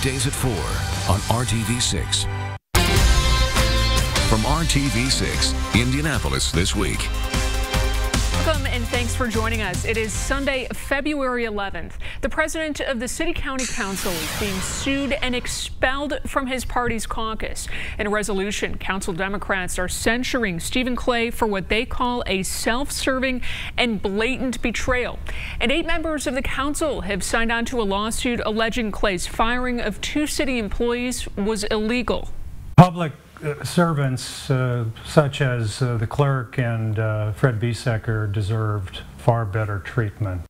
weekdays at 4 on RTV6. From RTV6, Indianapolis This Week. Welcome and thanks for joining us. It is Sunday, February 11th. The president of the City-County Council is being sued and expelled from his party's caucus. In a resolution, council Democrats are censuring Stephen Clay for what they call a self-serving and blatant betrayal. And 8 members of the council have signed on to a lawsuit alleging Clay's firing of 2 city employees was illegal. Public servants such as the clerk and Fred Biesecker deserved far better treatment.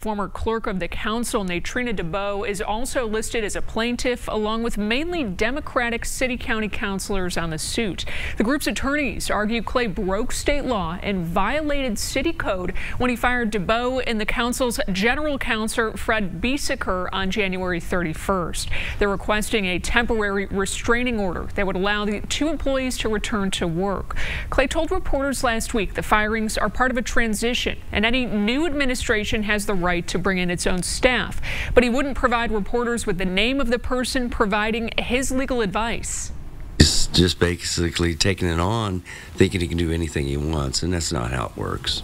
Former clerk of the council, Natrina DeBow, is also listed as a plaintiff, along with mainly Democratic city-county councilors on the suit. The group's attorneys argue Clay broke state law and violated city code when he fired DeBow and the council's general counsel, Fred Biesecker, on January 31st. They're requesting a temporary restraining order that would allow the 2 employees to return to work. Clay told reporters last week the firings are part of a transition, and any new administration has the right to bring in its own staff, but he wouldn't provide reporters with the name of the person providing his legal advice. He's just basically taking it on, thinking he can do anything he wants, and that's not how it works.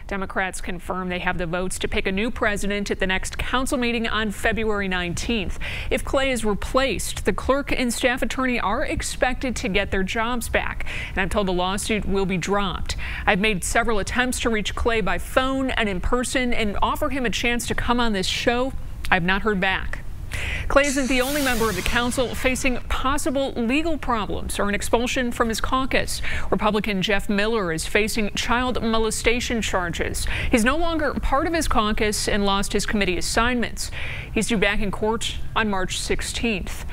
Democrats confirm they have the votes to pick a new president at the next council meeting on February 19th. If Clay is replaced, the clerk and staff attorney are expected to get their jobs back, and I'm told the lawsuit will be dropped. I've made several attempts to reach Clay by phone and in person and offer him a chance to come on this show. I've not heard back. Clay isn't the only member of the council facing possible legal problems or an expulsion from his caucus. Republican Jeff Miller is facing child molestation charges. He's no longer part of his caucus and lost his committee assignments. He's due back in court on March 16th.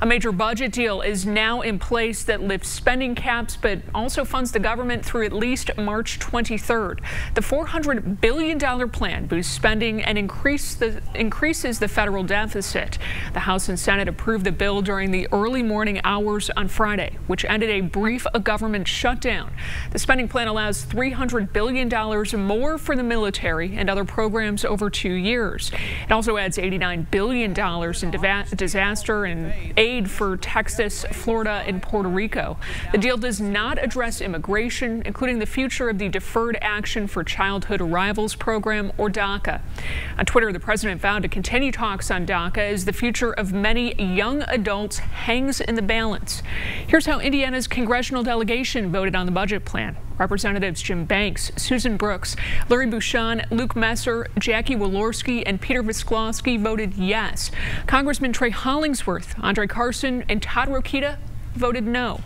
A major budget deal is now in place that lifts spending caps but also funds the government through at least March 23rd. The $400 billion plan boosts spending and increases the federal deficit. The House and Senate approved the bill during the early morning hours on Friday, which ended a brief government shutdown. The spending plan allows $300 billion more for the military and other programs over 2 years. It also adds $89 billion in disaster and aid for Texas, Florida, and Puerto Rico. The deal does not address immigration, including the future of the Deferred Action for Childhood Arrivals program, or DACA. On Twitter, the president vowed to continue talks on DACA as the future of many young adults hangs in the balance. Here's how Indiana's congressional delegation voted on the budget plan. Representatives Jim Banks, Susan Brooks, Larry Bouchon, Luke Messer, Jackie Walorski, and Peter Visklowski voted yes. Congressman Trey Hollingsworth, Andre Carson, and Todd Rokita voted no.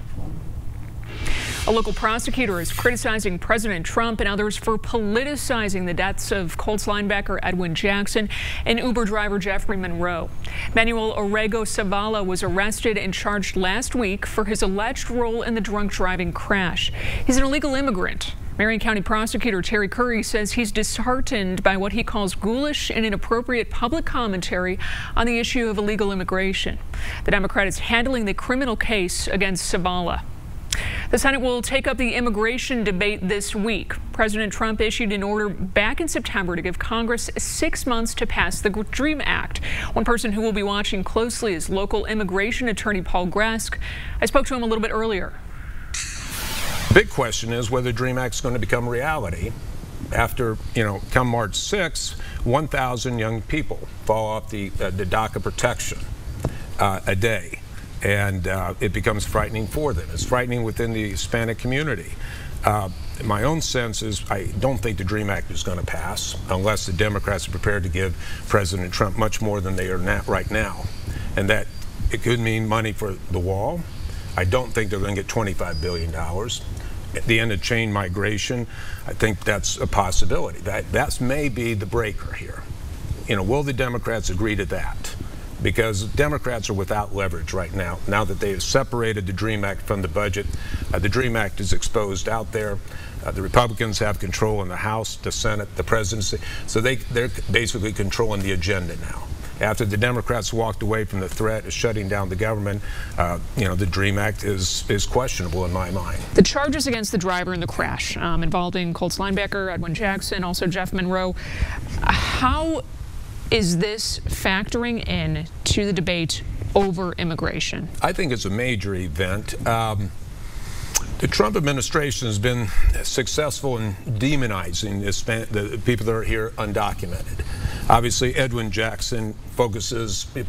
A local prosecutor is criticizing President Trump and others for politicizing the deaths of Colts linebacker Edwin Jackson and Uber driver Jeffrey Monroe. Manuel Orrego Zavala was arrested and charged last week for his alleged role in the drunk driving crash. He's an illegal immigrant. Marion County Prosecutor Terry Curry says he's disheartened by what he calls ghoulish and inappropriate public commentary on the issue of illegal immigration. The Democrat is handling the criminal case against Zavala. The Senate will take up the immigration debate this week. President Trump issued an order back in September to give Congress 6 months to pass the DREAM Act. One person who will be watching closely is local immigration attorney Paul Gresk. I spoke to him a little bit earlier. The big question is whether the DREAM Act is going to become reality. After, come March 6th, 1,000 young people fall off the DACA protection a day. And it becomes frightening for them. It's frightening within the Hispanic community. My own sense is I don't think the DREAM Act is going to pass unless the Democrats are prepared to give President Trump much more than they are right now. And that it could mean money for the wall. I don't think they're going to get $25 billion. At the end of chain migration, I think that's a possibility. That may be the breaker here. Will the Democrats agree to that? Because Democrats are without leverage right now. Now that they have separated the DREAM Act from the budget, the DREAM Act is exposed out there. The Republicans have control in the House, the Senate, the presidency. So they're basically controlling the agenda now. After the Democrats walked away from the threat of shutting down the government, the DREAM Act is questionable in my mind. The charges against the driver in the crash involving Colts linebacker Edwin Jackson, also Jeff Monroe. How is this factoring in to the debate over immigration? I think it's a major event. The Trump administration has been successful in demonizing the people that are here undocumented. Obviously, Edwin Jackson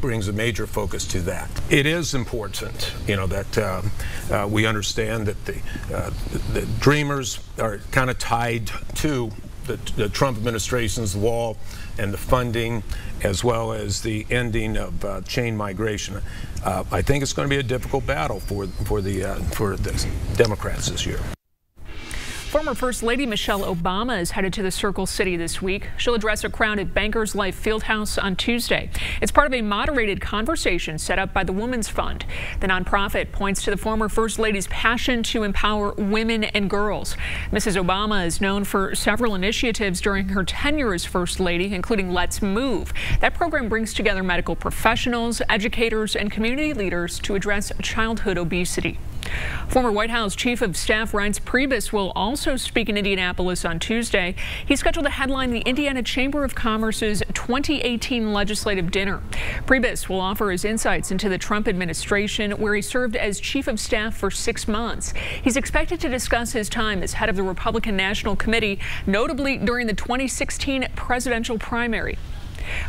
brings a major focus to that. It is important, that we understand that the Dreamers are kind of tied to the Trump administration's wall and the funding, as well as the ending of chain migration. I think it's going to be a difficult battle for the Democrats this year. Former First Lady Michelle Obama is headed to the Circle City this week. She'll address a crowd at Bankers Life Fieldhouse on Tuesday. It's part of a moderated conversation set up by the Women's Fund. The nonprofit points to the former First Lady's passion to empower women and girls. Mrs. Obama is known for several initiatives during her tenure as First Lady, including Let's Move. That program brings together medical professionals, educators, and community leaders to address childhood obesity. Former White House Chief of Staff Reince Priebus will also speak in Indianapolis on Tuesday. He's scheduled to headline the Indiana Chamber of Commerce's 2018 legislative dinner. Priebus will offer his insights into the Trump administration, where he served as Chief of Staff for 6 months. He's expected to discuss his time as head of the Republican National Committee, notably during the 2016 presidential primary.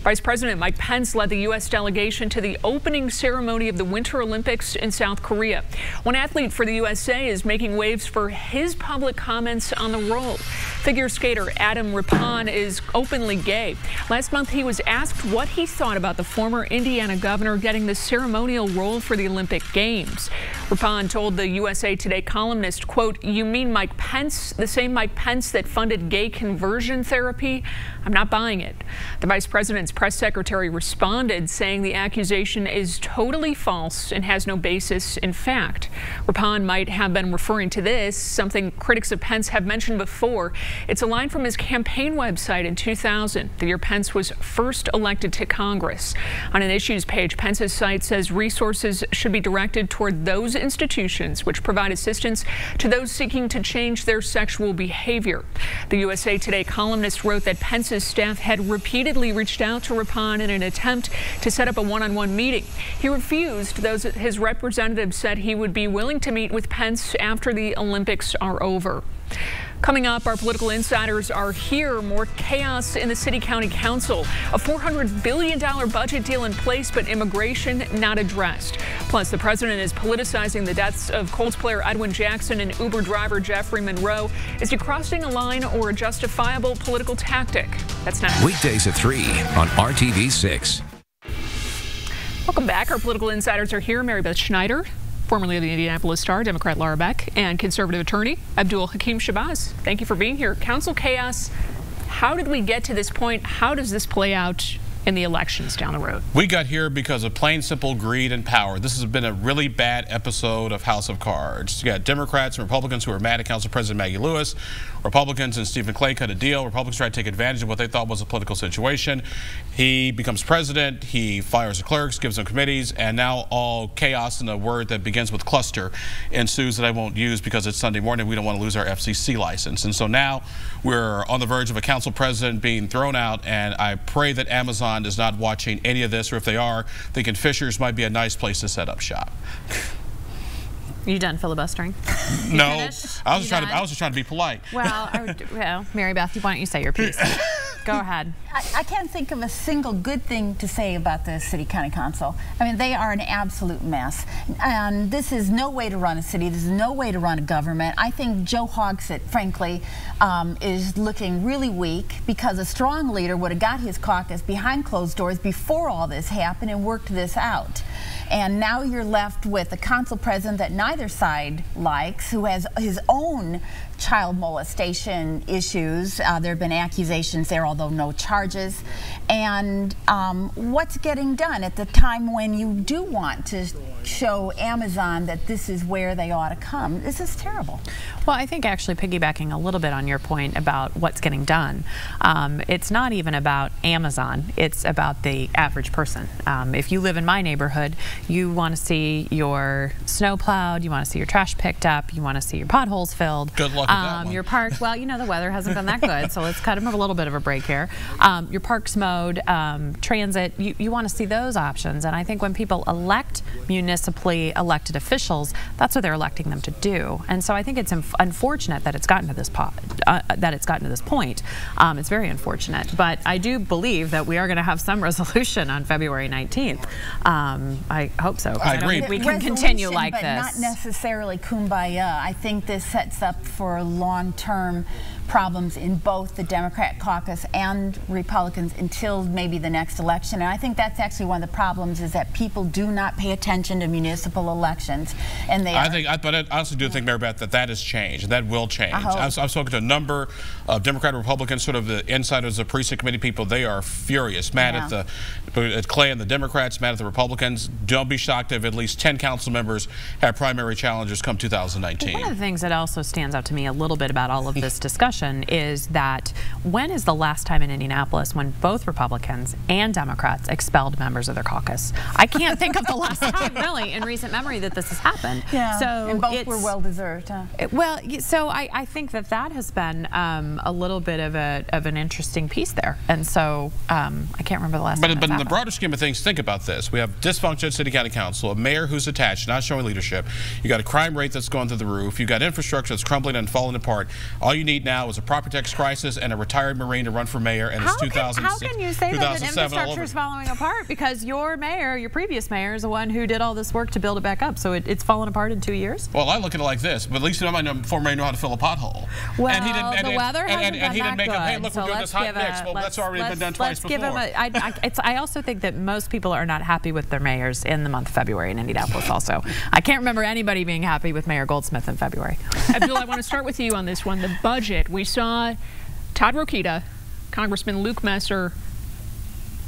Vice President Mike Pence led the U.S. delegation to the opening ceremony of the Winter Olympics in South Korea. One athlete for the USA is making waves for his public comments on the role. Figure skater Adam Rippon is openly gay. Last month, he was asked what he thought about the former Indiana governor getting the ceremonial role for the Olympic Games. Rippon told the USA Today columnist, quote, "You mean Mike Pence, the same Mike Pence that funded gay conversion therapy? I'm not buying it." The vice president's press secretary responded, saying the accusation is totally false and has no basis in fact. Rippon might have been referring to this, something critics of Pence have mentioned before. It's a line from his campaign website in 2000, the year Pence was first elected to Congress. On an issues page, Pence's site says resources should be directed toward those institutions which provide assistance to those seeking to change their sexual behavior. The USA Today columnist wrote that Pence's staff had repeatedly reached out to Rippon in an attempt to set up a one-on-one meeting. He refused, though his representative said he would be willing to meet with Pence after the Olympics are over. Coming up, our political insiders are here. More chaos in the City-County Council. A $400 billion budget deal in place, but immigration not addressed. Plus, the president is politicizing the deaths of Colts player Edwin Jackson and Uber driver Jeffrey Monroe. Is he crossing a line or a justifiable political tactic? That's next. Weekdays at 3 on RTV6. Welcome back. Our political insiders are here. Mary Beth Schneider, formerly of the Indianapolis Star, Democrat Laura Beck, and conservative attorney Abdul Hakim Shabazz. Thank you for being here. Council chaos. How did we get to this point? How does this play out in the elections down the road? We got here because of plain simple greed and power. This has been a really bad episode of House of Cards. You got Democrats and Republicans who are mad at Council President Maggie Lewis. Republicans and Stephen Clay cut a deal. Republicans tried to take advantage of what they thought was a political situation. He becomes president. He fires the clerks, gives them committees, and now all chaos, and a word that begins with cluster ensues that I won't use because it's Sunday morning. We don't want to lose our FCC license. And so now we're on the verge of a council president being thrown out, and I pray that Amazon is not watching any of this, or if they are, thinking Fisher's might be a nice place to set up shop. You done filibustering? No, I was just trying to be polite. Well, Mary Beth, why don't you say your piece? Go ahead. I can't think of a single good thing to say about the City-County Council. I mean, they are an absolute mess. And this is no way to run a city. This is no way to run a government. I think Joe Hogsett, frankly, is looking really weak because a strong leader would have got his caucus behind closed doors before all this happened and worked this out. And now you're left with a council president that neither side likes, who has his own child molestation issues. There have been accusations there, although no charges. And what's getting done at the time when you do want to show Amazon that this is where they ought to come? This is terrible. Well, I think actually piggybacking a little bit on your point about what's getting done, it's not even about Amazon, it's about the average person. If you live in my neighborhood, you want to see your snow plowed, you want to see your trash picked up, you want to see your potholes filled. Good luck luck with that one. Your park, well, you know, the weather hasn't been that good, so let's cut them a little bit of a break here. Your parks mode, transit, you want to see those options. And I think when people elect municipally elected officials, that's what they're electing them to do. And so I think it's unfortunate that it's gotten to this point. It's very unfortunate, but I do believe that we are going to have some resolution on February 19th. I hope so. I agree. We can continue like but this. Not necessarily kumbaya. I think this sets up for long-term problems in both the Democrat caucus and Republicans until maybe the next election. And I think that's actually one of the problems, is that people do not pay attention to municipal elections. And they but I also do think, Mayor Beth, that has changed. That will change. I've spoken to a number of Democrat and Republicans, sort of the insiders, the precinct committee people. They are furious, mad at Clay and the Democrats, mad at the Republicans. Don't be shocked if at least 10 council members have primary challengers come 2019. One of the things that also stands out to me a little bit about all of this discussion is that when is the last time in Indianapolis when both Republicans and Democrats expelled members of their caucus? I can't think of the last time, really, in recent memory that this has happened. Yeah, so and both were well-deserved. Huh? Well, so I think that has been a little bit of an interesting piece there. And so I can't remember the last time. But in the broader scheme of things, think about this. We have dysfunction at City-County Council, a mayor who's attached, not showing leadership. You got a crime rate that's going through the roof. You got infrastructure that's crumbling and falling apart. All you need now is a property tax crisis and a retired Marine to run for mayor, and it's 2006. How can you say that infrastructure is falling apart? Because your mayor, your previous mayor, is the one who did all this work to build it back up. So it's fallen apart in 2 years? Well, I look at it like this, but at least my former mayor knew how to fill a pothole. Well, and he didn't, the weather hasn't been that good. Hey, look, we're doing this hot mix. Well, that's already been done twice before. I also think that most people are not happy with their mayors in the month of February in Indianapolis also. I can't remember anybody being happy with Mayor Goldsmith in February. Abdul, I want to start with you on this one. The budget. We saw Todd Rokita, Congressman Luke Messer,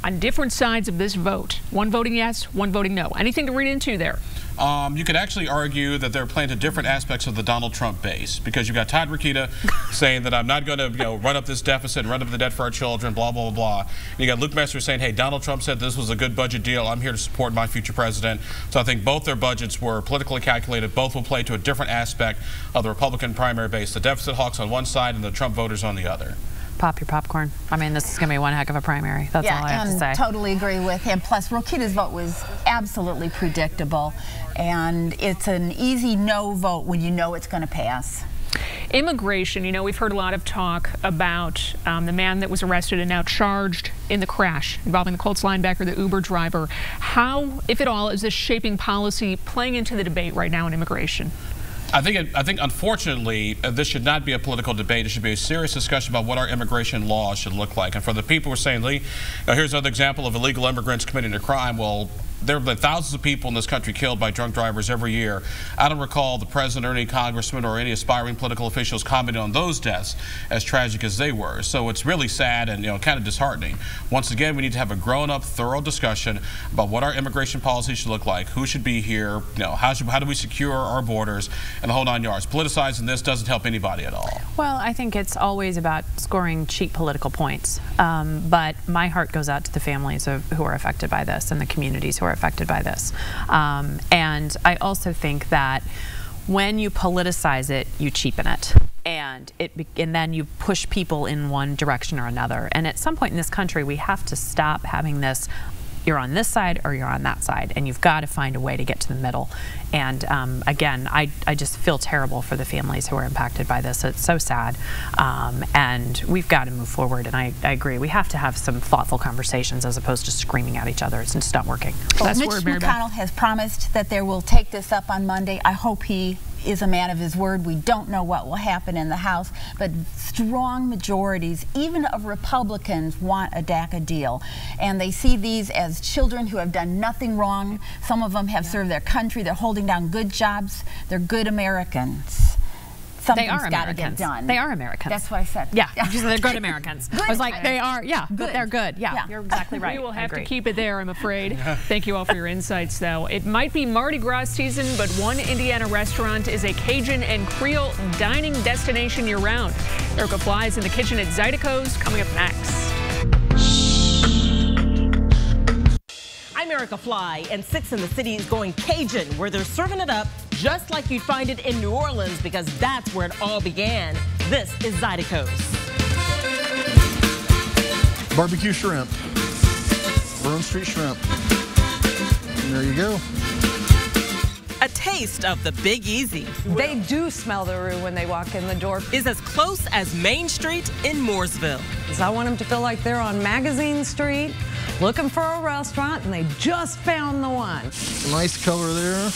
on different sides of this vote. One voting yes, one voting no. Anything to read into there? You could actually argue that they're playing to different aspects of the Donald Trump base, because you got Todd Rokita saying that I'm not going to run up this deficit and run up the debt for our children, blah, blah, blah. And you got Luke Messer saying, hey, Donald Trump said this was a good budget deal. I'm here to support my future president. So I think both their budgets were politically calculated. Both will play to a different aspect of the Republican primary base. The deficit hawks on one side and the Trump voters on the other. Pop your popcorn. I mean, this is going to be one heck of a primary. That's all I have to say. Totally agree with him. Plus, Rokita's vote was absolutely predictable, and it's an easy no vote when you know it's going to pass. Immigration, you know, we've heard a lot of talk about the man that was arrested and now charged in the crash involving the Colts linebacker, the Uber driver. How, if at all, is this shaping policy playing into the debate right now on immigration? I think unfortunately, this should not be a political debate. It should be a serious discussion about what our immigration laws should look like. And for the people who are saying, Lee, here's another example of illegal immigrants committing a crime. Well, there have been thousands of people in this country killed by drunk drivers every year. I don't recall the president or any congressman or any aspiring political officials commenting on those deaths as tragic as they were. So it's really sad and kind of disheartening. Once again, we need to have a grown-up, thorough discussion about what our immigration policy should look like, who should be here, how do we secure our borders, and the whole 9 yards. Politicizing this doesn't help anybody at all. Well, I think it's always about scoring cheap political points. But my heart goes out to the families who are affected by this and the communities who are affected by this. And I also think that when you politicize it, you cheapen it. And then you push people in one direction or another. And at some point in this country, we have to stop having this, you're on this side or you're on that side, and you've got to find a way to get to the middle. And again, I just feel terrible for the families who are impacted by this. It's so sad. And we've got to move forward. And I agree. We have to have some thoughtful conversations as opposed to screaming at each other. It's just not working. Well, Mitch McConnell has promised that they will take this up on Monday. I hope he is a man of his word. We don't know what will happen in the House, but strong majorities, even of Republicans, want a DACA deal. And they see these as children who have done nothing wrong. Some of them have served their country. They're holding down good jobs. They're good Americans. Something's got to get done. They are Americans. That's what I said. Yeah, they're good Americans. Good. I was like, they are, yeah, good. But they're good. Yeah, you're exactly right. We will have to keep it there, I'm afraid. Thank you all for your insights, though. It might be Mardi Gras season, but one Indiana restaurant is a Cajun and Creole dining destination year-round. Erica Fly is in the kitchen at Zydeco's, coming up next. I'm Erica Fly, and 6 in the City is going Cajun, where they're serving it up just like you'd find it in New Orleans, because that's where it all began. This is Zydeco's. Barbecue shrimp, Bourbon Street shrimp. And there you go. A taste of the Big Easy. They do smell the roux when they walk in the door. Is as close as Main Street in Mooresville. I want them to feel like they're on Magazine Street, looking for a restaurant, and they just found the one. Nice color there.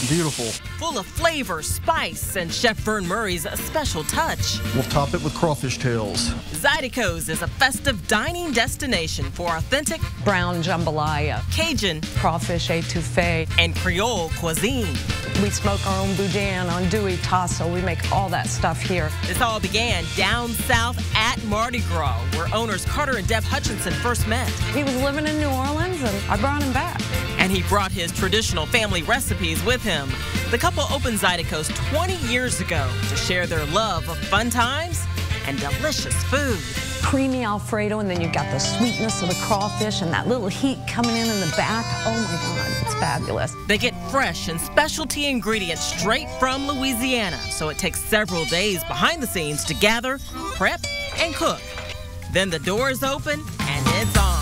Beautiful. Full of flavor, spice, and Chef Vern Murray's special touch. We'll top it with crawfish tails. Zydeco's is a festive dining destination for authentic brown jambalaya, Cajun, crawfish etouffee, and Creole cuisine. We smoke our own boudin on Dewey Tasso. We make all that stuff here. This all began down south at Mardi Gras, where owners Carter and Deb Hutchinson first met. He was living in New Orleans, and I brought him back. And he brought his traditional family recipes with him. The couple opened Zydeco's 20 years ago to share their love of fun times and delicious food. Creamy Alfredo, and then you've got the sweetness of the crawfish and that little heat coming in the back. Oh my God, it's fabulous. They get fresh and specialty ingredients straight from Louisiana, so it takes several days behind the scenes to gather, prep, and cook. Then the doors open and it's on.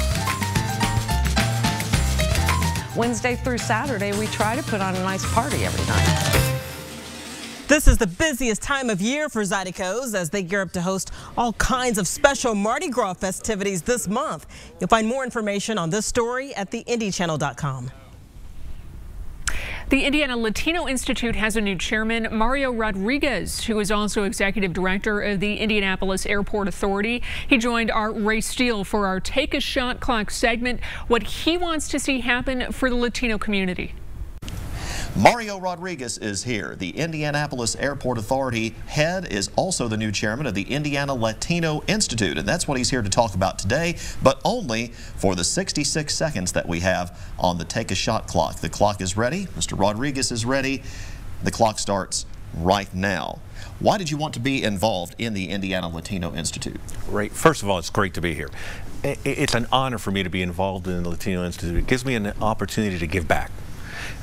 Wednesday through Saturday, we try to put on a nice party every night. This is the busiest time of year for Zydeco's as they gear up to host all kinds of special Mardi Gras festivities this month. You'll find more information on this story at theindychannel.com. The Indiana Latino Institute has a new chairman, Mario Rodriguez, who is also executive director of the Indianapolis Airport Authority. He joined our Ray Steele for our Take a Shot Clock segment, what he wants to see happen for the Latino community. Mario Rodriguez is here. The Indianapolis Airport Authority head is also the new chairman of the Indiana Latino Institute, and that's what he's here to talk about today, but only for the 66 seconds that we have on the Take a Shot clock. The clock is ready. Mr. Rodriguez is ready. The clock starts right now. Why did you want to be involved in the Indiana Latino Institute? Right. First of all, it's great to be here. It's an honor for me to be involved in the Latino Institute. It gives me an opportunity to give back.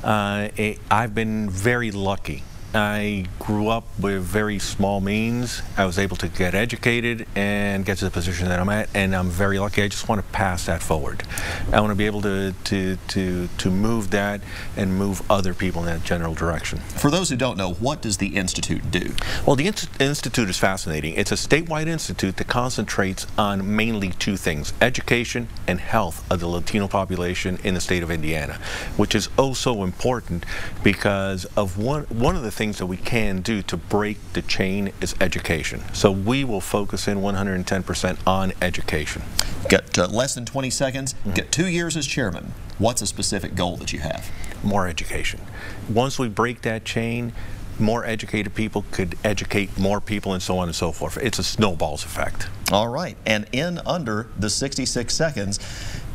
I've been very lucky. I grew up with very small means. I was able to get educated and get to the position that I'm at, and I'm very lucky. I just want to pass that forward. I want to be able to move that and move other people in that general direction. For those who don't know, what does the Institute do? Well, the Institute is fascinating. It's a statewide institute that concentrates on mainly two things: education and health of the Latino population in the state of Indiana, which is oh so important because of one of the things that we can do to break the chain is education. So we will focus in 110% on education. Got less than 20 seconds. Get 2 years as chairman. What's a specific goal that you have? More education. Once we break that chain, more educated people could educate more people, and so on and so forth. It's a snowball's effect. All right, and in under the 66 seconds,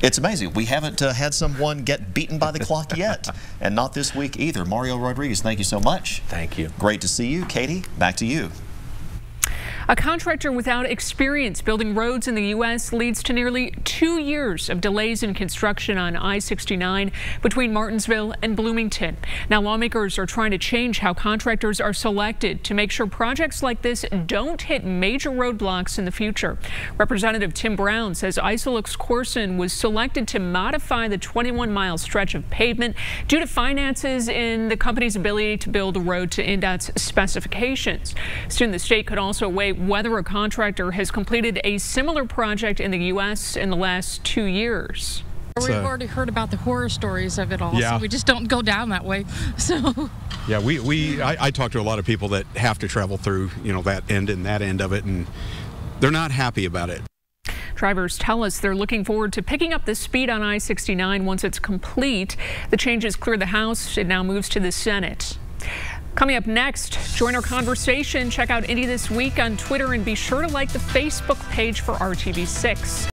it's amazing. We haven't had someone get beaten by the clock yet, and not this week either. Mario Rodriguez, thank you so much. Thank you. Great to see you. Katie, back to you. A contractor without experience building roads in the U.S. leads to nearly 2 years of delays in construction on I-69 between Martinsville and Bloomington. Now lawmakers are trying to change how contractors are selected to make sure projects like this don't hit major roadblocks in the future. Representative Tim Brown says Isolux Corson was selected to modify the 21-mile stretch of pavement due to finances in the company's ability to build a road to INDOT's specifications. Soon the state could also weigh whether a contractor has completed a similar project in the U.S. in the last 2 years. We've already heard about the horror stories of it all, yeah. So we just don't go down that way. So yeah, I talk to a lot of people that have to travel through, that end and that end of it, and they're not happy about it. Drivers tell us they're looking forward to picking up the speed on I-69 once it's complete. The changes clear the House. It now moves to the Senate. Coming up next, join our conversation. Check out Indy This Week on Twitter and be sure to like the Facebook page for RTV6.